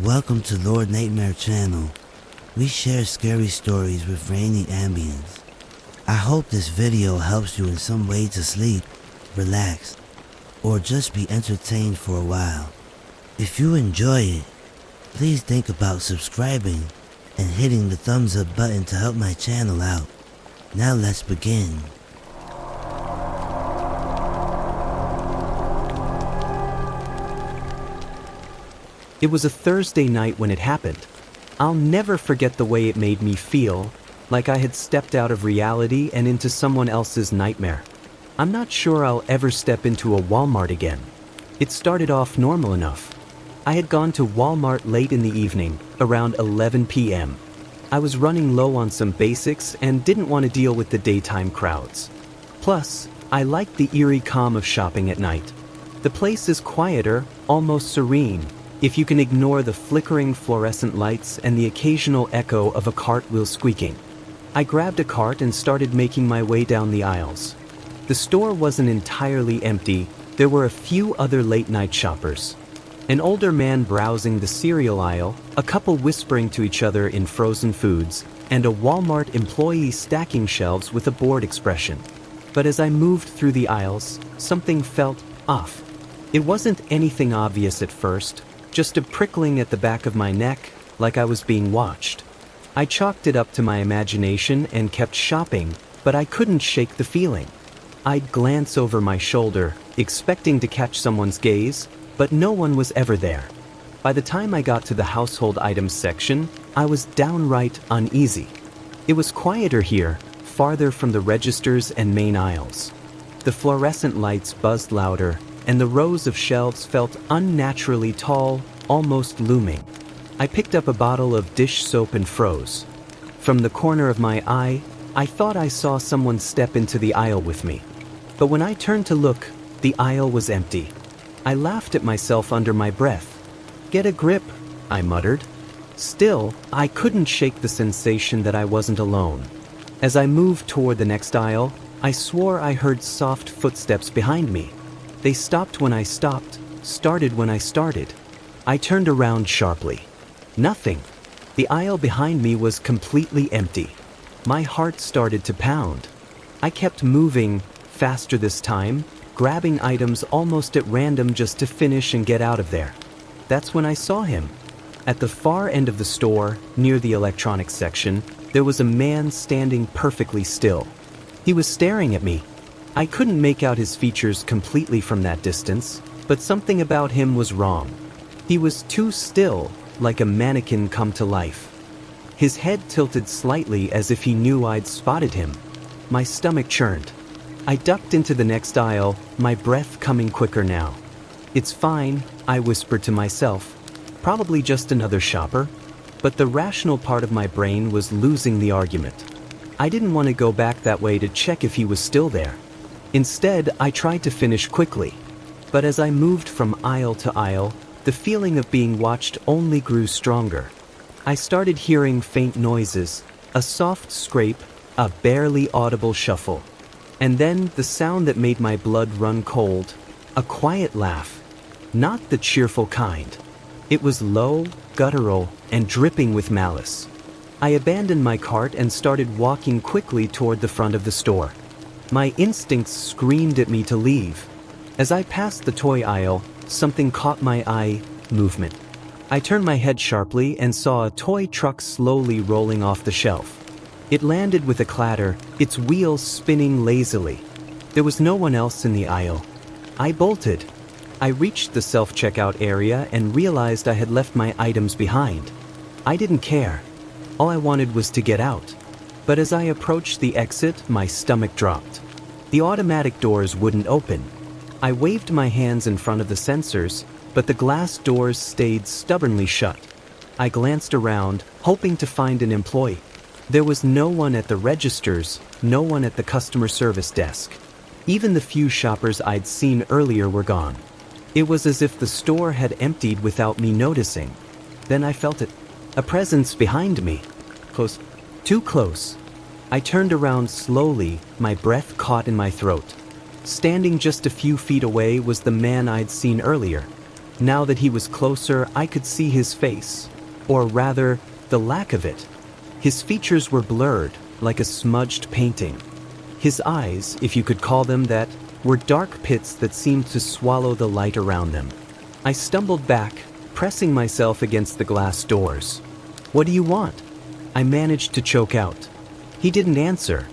Welcome to Lord Nightmare channel. We share scary stories with rainy ambience. I hope this video helps you in some way to sleep, relax, or just be entertained for a while. If you enjoy it, please think about subscribing and hitting the thumbs up button to help my channel out. Now let's begin. It was a Thursday night when it happened. I'll never forget the way it made me feel, like I had stepped out of reality and into someone else's nightmare. I'm not sure I'll ever step into a Walmart again. It started off normal enough. I had gone to Walmart late in the evening, around 11 p.m. I was running low on some basics and didn't want to deal with the daytime crowds. Plus, I liked the eerie calm of shopping at night. The place is quieter, almost serene, if you can ignore the flickering fluorescent lights and the occasional echo of a cartwheel squeaking. I grabbed a cart and started making my way down the aisles. The store wasn't entirely empty. There were a few other late-night shoppers. An older man browsing the cereal aisle, a couple whispering to each other in frozen foods, and a Walmart employee stacking shelves with a bored expression. But as I moved through the aisles, something felt off. It wasn't anything obvious at first, just a prickling at the back of my neck, like I was being watched. I chalked it up to my imagination and kept shopping, but I couldn't shake the feeling. I'd glance over my shoulder, expecting to catch someone's gaze, but no one was ever there. By the time I got to the household items section, I was downright uneasy. It was quieter here, farther from the registers and main aisles. The fluorescent lights buzzed louder, and the rows of shelves felt unnaturally tall, almost looming. I picked up a bottle of dish soap and froze. From the corner of my eye, I thought I saw someone step into the aisle with me. But when I turned to look, the aisle was empty. I laughed at myself under my breath. "Get a grip," I muttered. Still, I couldn't shake the sensation that I wasn't alone. As I moved toward the next aisle, I swore I heard soft footsteps behind me. They stopped when I stopped, started when I started. I turned around sharply. Nothing. The aisle behind me was completely empty. My heart started to pound. I kept moving, faster this time, grabbing items almost at random just to finish and get out of there. That's when I saw him. At the far end of the store, near the electronics section, there was a man standing perfectly still. He was staring at me. I couldn't make out his features completely from that distance, but something about him was wrong. He was too still, like a mannequin come to life. His head tilted slightly as if he knew I'd spotted him. My stomach churned. I ducked into the next aisle, my breath coming quicker now. "It's fine," I whispered to myself. Probably just another shopper. But the rational part of my brain was losing the argument. I didn't want to go back that way to check if he was still there. Instead, I tried to finish quickly. But as I moved from aisle to aisle, the feeling of being watched only grew stronger. I started hearing faint noises, a soft scrape, a barely audible shuffle. And then the sound that made my blood run cold, a quiet laugh. Not the cheerful kind. It was low, guttural, and dripping with malice. I abandoned my cart and started walking quickly toward the front of the store. My instincts screamed at me to leave. As I passed the toy aisle, something caught my eye, movement. I turned my head sharply and saw a toy truck slowly rolling off the shelf. It landed with a clatter, its wheels spinning lazily. There was no one else in the aisle. I bolted. I reached the self-checkout area and realized I had left my items behind. I didn't care. All I wanted was to get out. But as I approached the exit, my stomach dropped. The automatic doors wouldn't open. I waved my hands in front of the sensors, but the glass doors stayed stubbornly shut. I glanced around, hoping to find an employee. There was no one at the registers, no one at the customer service desk. Even the few shoppers I'd seen earlier were gone. It was as if the store had emptied without me noticing. Then I felt it. A presence behind me. Close. Too close. I turned around slowly, my breath caught in my throat. Standing just a few feet away was the man I'd seen earlier. Now that he was closer, I could see his face. Or rather, the lack of it. His features were blurred, like a smudged painting. His eyes, if you could call them that, were dark pits that seemed to swallow the light around them. I stumbled back, pressing myself against the glass doors. "What do you want?" I managed to choke out. He didn't answer.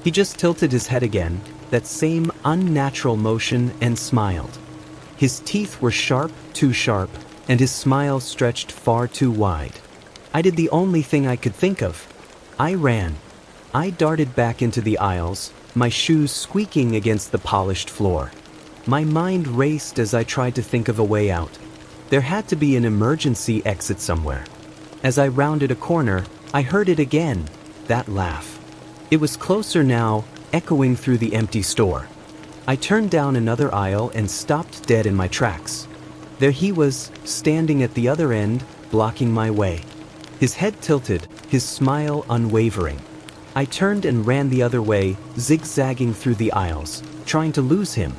He just tilted his head again, that same unnatural motion, and smiled. His teeth were sharp, too sharp, and his smile stretched far too wide. I did the only thing I could think of. I ran. I darted back into the aisles, my shoes squeaking against the polished floor. My mind raced as I tried to think of a way out. There had to be an emergency exit somewhere. As I rounded a corner, I heard it again, that laugh. It was closer now, echoing through the empty store. I turned down another aisle and stopped dead in my tracks. There he was, standing at the other end, blocking my way. His head tilted, his smile unwavering. I turned and ran the other way, zigzagging through the aisles, trying to lose him.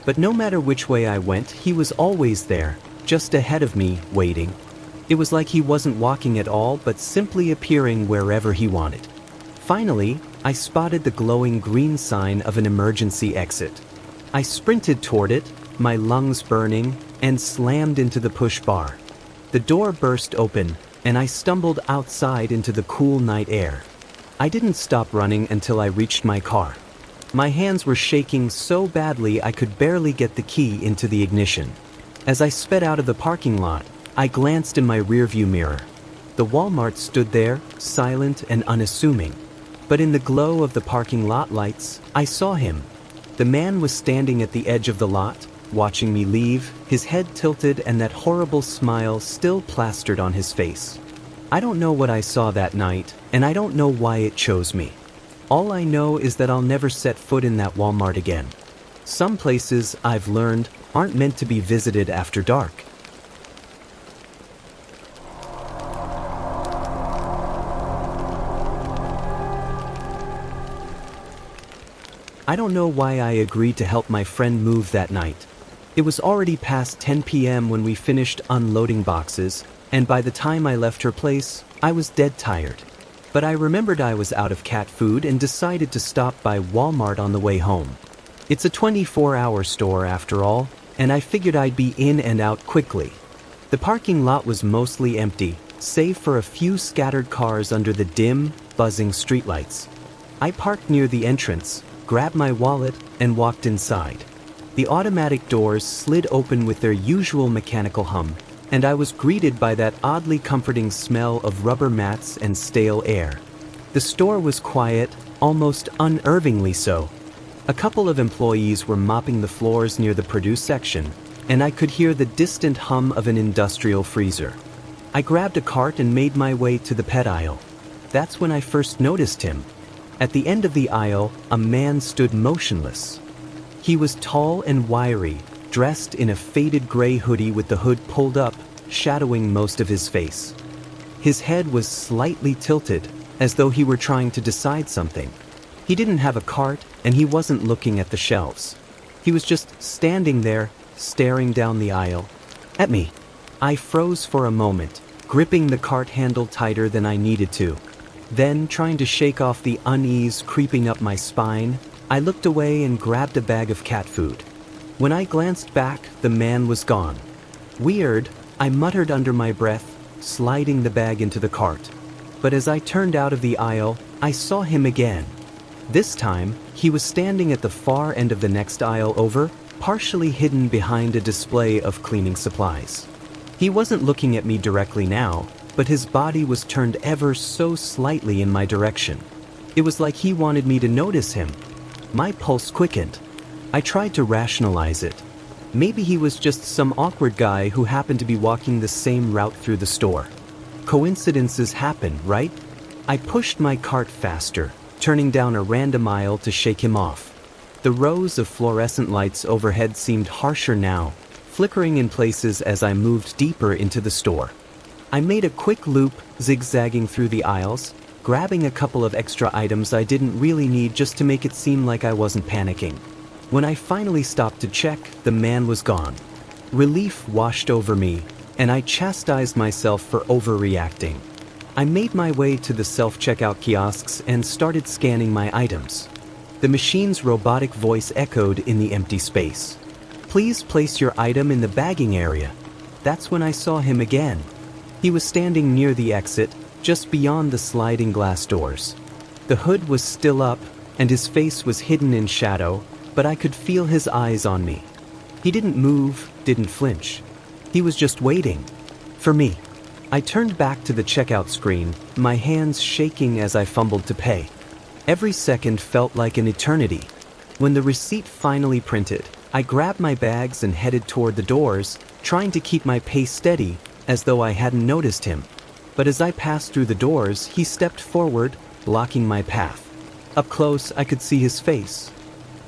But no matter which way I went, he was always there, just ahead of me, waiting. It was like he wasn't walking at all, but simply appearing wherever he wanted. Finally, I spotted the glowing green sign of an emergency exit. I sprinted toward it, my lungs burning, and slammed into the push bar. The door burst open, and I stumbled outside into the cool night air. I didn't stop running until I reached my car. My hands were shaking so badly I could barely get the key into the ignition. As I sped out of the parking lot, I glanced in my rearview mirror. The Walmart stood there, silent and unassuming. But in the glow of the parking lot lights, I saw him. The man was standing at the edge of the lot, watching me leave, his head tilted and that horrible smile still plastered on his face. I don't know what I saw that night, and I don't know why it chose me. All I know is that I'll never set foot in that Walmart again. Some places, I've learned, aren't meant to be visited after dark. I don't know why I agreed to help my friend move that night. It was already past 10 p.m. when we finished unloading boxes, and by the time I left her place, I was dead tired. But I remembered I was out of cat food and decided to stop by Walmart on the way home. It's a 24-hour store after all, and I figured I'd be in and out quickly. The parking lot was mostly empty, save for a few scattered cars under the dim, buzzing streetlights. I parked near the entrance, grabbed my wallet, and walked inside. The automatic doors slid open with their usual mechanical hum, and I was greeted by that oddly comforting smell of rubber mats and stale air. The store was quiet, almost unnervingly so. A couple of employees were mopping the floors near the produce section, and I could hear the distant hum of an industrial freezer. I grabbed a cart and made my way to the pet aisle. That's when I first noticed him. At the end of the aisle, a man stood motionless. He was tall and wiry, dressed in a faded gray hoodie with the hood pulled up, shadowing most of his face. His head was slightly tilted, as though he were trying to decide something. He didn't have a cart, and he wasn't looking at the shelves. He was just standing there, staring down the aisle at me. I froze for a moment, gripping the cart handle tighter than I needed to. Then, trying to shake off the unease creeping up my spine, I looked away and grabbed a bag of cat food. When I glanced back, the man was gone. Weird, I muttered under my breath, sliding the bag into the cart. But as I turned out of the aisle, I saw him again. This time, he was standing at the far end of the next aisle over, partially hidden behind a display of cleaning supplies. He wasn't looking at me directly now, but his body was turned ever so slightly in my direction. It was like he wanted me to notice him. My pulse quickened. I tried to rationalize it. Maybe he was just some awkward guy who happened to be walking the same route through the store. Coincidences happen, right? I pushed my cart faster, turning down a random aisle to shake him off. The rows of fluorescent lights overhead seemed harsher now, flickering in places as I moved deeper into the store. I made a quick loop, zigzagging through the aisles, grabbing a couple of extra items I didn't really need just to make it seem like I wasn't panicking. When I finally stopped to check, the man was gone. Relief washed over me, and I chastised myself for overreacting. I made my way to the self-checkout kiosks and started scanning my items. The machine's robotic voice echoed in the empty space. "Please place your item in the bagging area." That's when I saw him again. He was standing near the exit, just beyond the sliding glass doors. The hood was still up, and his face was hidden in shadow, but I could feel his eyes on me. He didn't move, didn't flinch. He was just waiting. For me. I turned back to the checkout screen, my hands shaking as I fumbled to pay. Every second felt like an eternity. When the receipt finally printed, I grabbed my bags and headed toward the doors, trying to keep my pace steady, as though I hadn't noticed him. But as I passed through the doors, he stepped forward, blocking my path. Up close, I could see his face.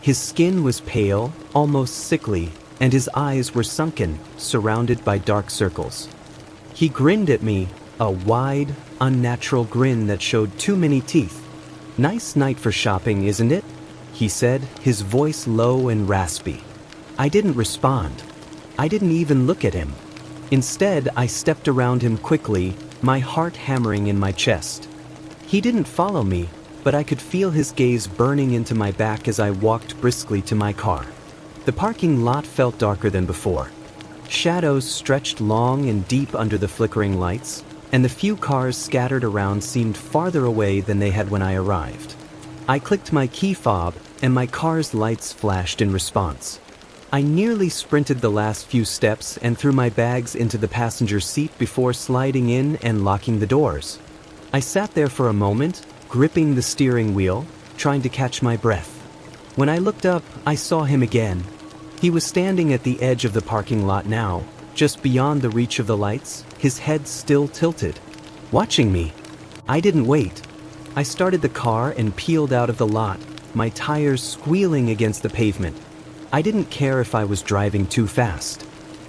His skin was pale, almost sickly, and his eyes were sunken, surrounded by dark circles. He grinned at me, a wide, unnatural grin that showed too many teeth. "Nice night for shopping, isn't it?" he said, his voice low and raspy. I didn't respond. I didn't even look at him. Instead, I stepped around him quickly, my heart hammering in my chest. He didn't follow me, but I could feel his gaze burning into my back as I walked briskly to my car. The parking lot felt darker than before. Shadows stretched long and deep under the flickering lights, and the few cars scattered around seemed farther away than they had when I arrived. I clicked my key fob, and my car's lights flashed in response. I nearly sprinted the last few steps and threw my bags into the passenger seat before sliding in and locking the doors. I sat there for a moment, gripping the steering wheel, trying to catch my breath. When I looked up, I saw him again. He was standing at the edge of the parking lot now, just beyond the reach of the lights, his head still tilted, watching me. I didn't wait. I started the car and peeled out of the lot, my tires squealing against the pavement. I didn't care if I was driving too fast.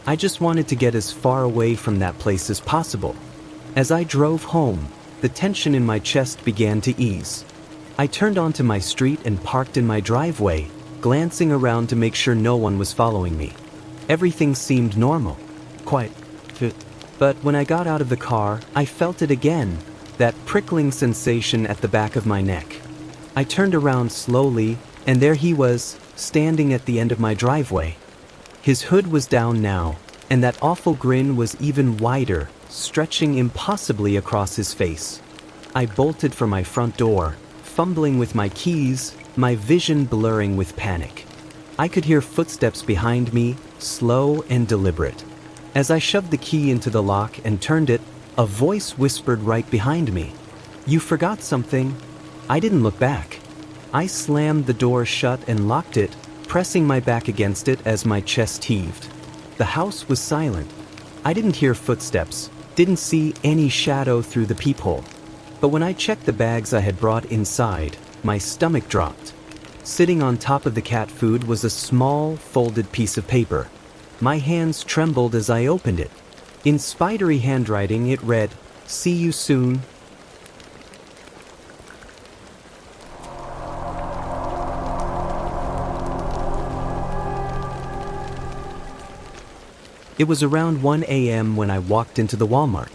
I just wanted to get as far away from that place as possible. As I drove home, the tension in my chest began to ease. I turned onto my street and parked in my driveway, glancing around to make sure no one was following me. Everything seemed normal, quite good. But when I got out of the car, I felt it again, that prickling sensation at the back of my neck. I turned around slowly, and there he was, standing at the end of my driveway. His hood was down now, and that awful grin was even wider, stretching impossibly across his face. I bolted for my front door, fumbling with my keys, my vision blurring with panic. I could hear footsteps behind me, slow and deliberate. As I shoved the key into the lock and turned it, a voice whispered right behind me. "You forgot something." I didn't look back. I slammed the door shut and locked it, pressing my back against it as my chest heaved. The house was silent. I didn't hear footsteps, didn't see any shadow through the peephole. But when I checked the bags I had brought inside, my stomach dropped. Sitting on top of the cat food was a small, folded piece of paper. My hands trembled as I opened it. In spidery handwriting, it read, "See you soon." It was around 1 a.m. when I walked into the Walmart.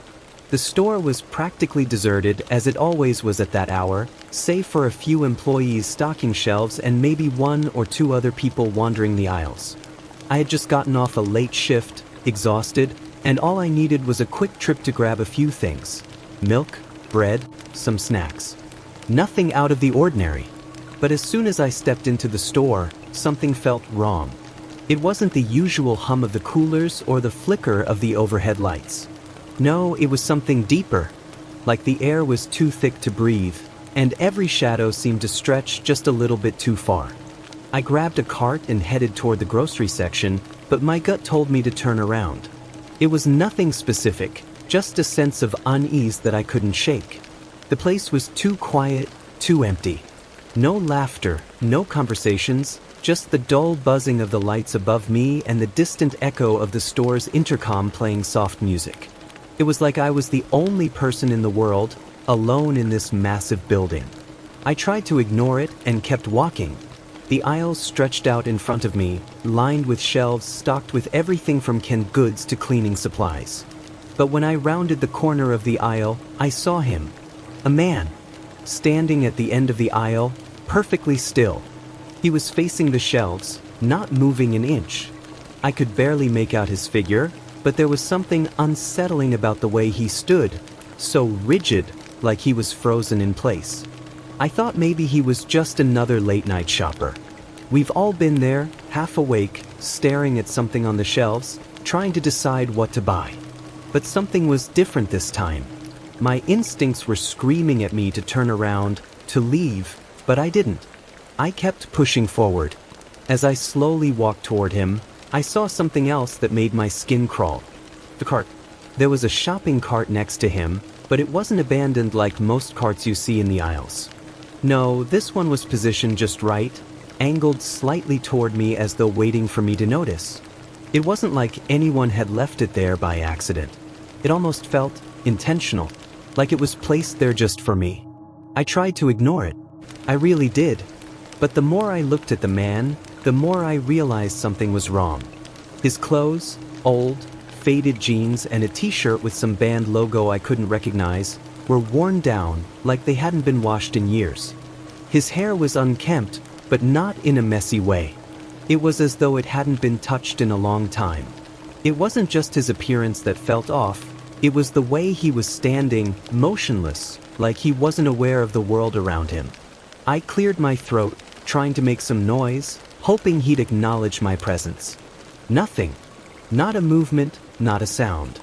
The store was practically deserted, as it always was at that hour, save for a few employees stocking shelves and maybe one or two other people wandering the aisles. I had just gotten off a late shift, exhausted, and all I needed was a quick trip to grab a few things: milk, bread, some snacks. Nothing out of the ordinary. But as soon as I stepped into the store, something felt wrong. It wasn't the usual hum of the coolers or the flicker of the overhead lights. No, it was something deeper, like the air was too thick to breathe, and every shadow seemed to stretch just a little bit too far. I grabbed a cart and headed toward the grocery section, but my gut told me to turn around. It was nothing specific, just a sense of unease that I couldn't shake. The place was too quiet, too empty. No laughter, no conversations, just the dull buzzing of the lights above me and the distant echo of the store's intercom playing soft music. It was like I was the only person in the world, alone in this massive building. I tried to ignore it and kept walking. The aisles stretched out in front of me, lined with shelves stocked with everything from canned goods to cleaning supplies. But when I rounded the corner of the aisle, I saw him. A man. Standing at the end of the aisle, perfectly still. He was facing the shelves, not moving an inch. I could barely make out his figure, but there was something unsettling about the way he stood, so rigid, like he was frozen in place. I thought maybe he was just another late-night shopper. We've all been there, half awake, staring at something on the shelves, trying to decide what to buy. But something was different this time. My instincts were screaming at me to turn around, to leave, but I didn't. I kept pushing forward. As I slowly walked toward him, I saw something else that made my skin crawl. The cart. There was a shopping cart next to him, but it wasn't abandoned like most carts you see in the aisles. No, this one was positioned just right, angled slightly toward me as though waiting for me to notice. It wasn't like anyone had left it there by accident. It almost felt intentional, like it was placed there just for me. I tried to ignore it. I really did. But the more I looked at the man, the more I realized something was wrong. His clothes, old, faded jeans and a t-shirt with some band logo I couldn't recognize, were worn down like they hadn't been washed in years. His hair was unkempt, but not in a messy way. It was as though it hadn't been touched in a long time. It wasn't just his appearance that felt off, it was the way he was standing, motionless, like he wasn't aware of the world around him. I cleared my throat, trying to make some noise, hoping he'd acknowledge my presence. Nothing. Not a movement, not a sound.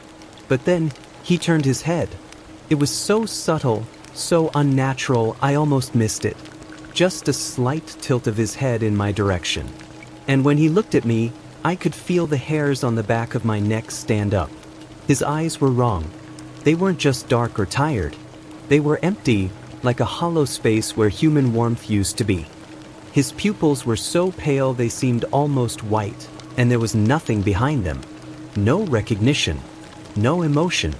But then, he turned his head. It was so subtle, so unnatural, I almost missed it. Just a slight tilt of his head in my direction. And when he looked at me, I could feel the hairs on the back of my neck stand up. His eyes were wrong. They weren't just dark or tired. They were empty, like a hollow space where human warmth used to be. His pupils were so pale they seemed almost white, and there was nothing behind them. No recognition. No emotion.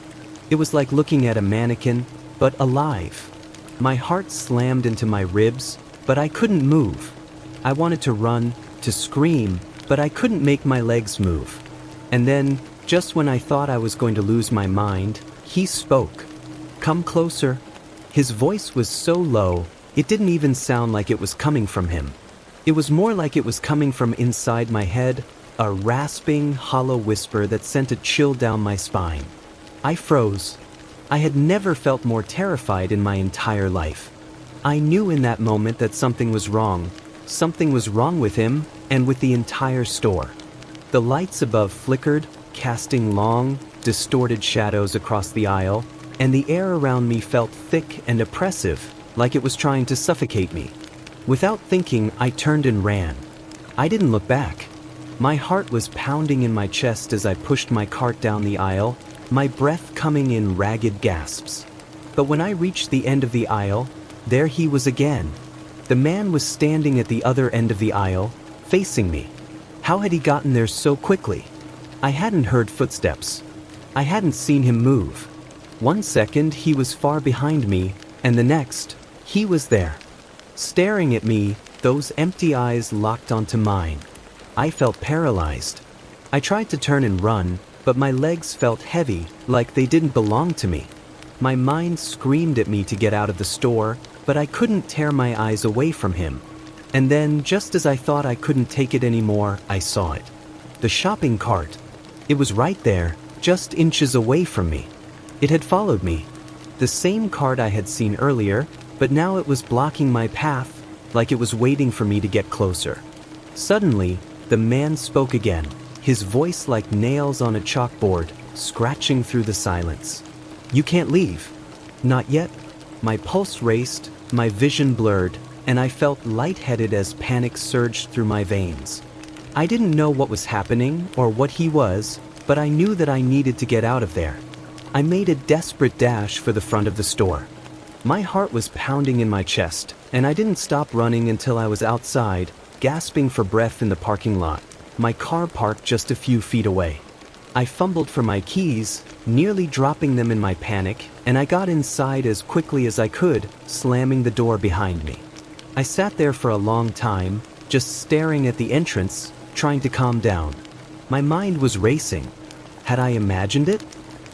It was like looking at a mannequin, but alive. My heart slammed into my ribs, but I couldn't move. I wanted to run, to scream, but I couldn't make my legs move. And then, just when I thought I was going to lose my mind, he spoke. "Come closer." His voice was so low, it didn't even sound like it was coming from him. It was more like it was coming from inside my head, a rasping, hollow whisper that sent a chill down my spine. I froze. I had never felt more terrified in my entire life. I knew in that moment that something was wrong. Something was wrong with him and with the entire store. The lights above flickered, casting long, distorted shadows across the aisle, and the air around me felt thick and oppressive, like it was trying to suffocate me. Without thinking, I turned and ran. I didn't look back. My heart was pounding in my chest as I pushed my cart down the aisle, my breath coming in ragged gasps. But when I reached the end of the aisle, there he was again. The man was standing at the other end of the aisle, facing me. How had he gotten there so quickly? I hadn't heard footsteps. I hadn't seen him move. One second he was far behind me, and the next, he was there. Staring at me, those empty eyes locked onto mine. I felt paralyzed. I tried to turn and run, but my legs felt heavy, like they didn't belong to me. My mind screamed at me to get out of the store, but I couldn't tear my eyes away from him. And then, just as I thought I couldn't take it anymore, I saw it. The shopping cart. It was right there, just inches away from me. It had followed me. The same cart I had seen earlier, but now it was blocking my path, like it was waiting for me to get closer. Suddenly, the man spoke again, his voice like nails on a chalkboard, scratching through the silence. "You can't leave." "Not yet." My pulse raced, my vision blurred, and I felt lightheaded as panic surged through my veins. I didn't know what was happening or what he was, but I knew that I needed to get out of there. I made a desperate dash for the front of the store. My heart was pounding in my chest, and I didn't stop running until I was outside, gasping for breath in the parking lot, my car parked just a few feet away. I fumbled for my keys, nearly dropping them in my panic, and I got inside as quickly as I could, slamming the door behind me. I sat there for a long time, just staring at the entrance, trying to calm down. My mind was racing. Had I imagined it?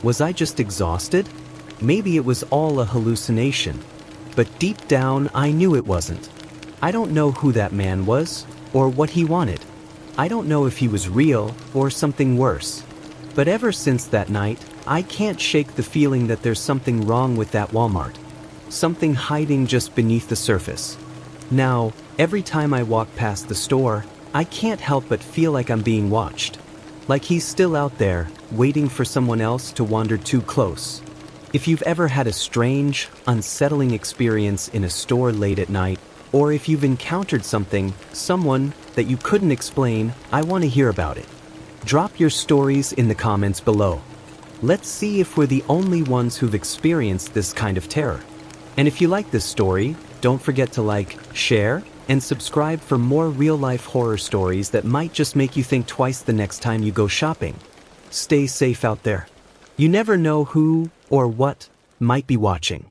Was I just exhausted? Maybe it was all a hallucination. But deep down, I knew it wasn't. I don't know who that man was, or what he wanted. I don't know if he was real, or something worse. But ever since that night, I can't shake the feeling that there's something wrong with that Walmart. Something hiding just beneath the surface. Now, every time I walk past the store, I can't help but feel like I'm being watched. Like he's still out there, waiting for someone else to wander too close. If you've ever had a strange, unsettling experience in a store late at night, or if you've encountered someone that you couldn't explain, I want to hear about it. Drop your stories in the comments below. Let's see if we're the only ones who've experienced this kind of terror. And if you like this story, don't forget to like, share, and subscribe for more real-life horror stories that might just make you think twice the next time you go shopping. Stay safe out there. You never know who or what might be watching.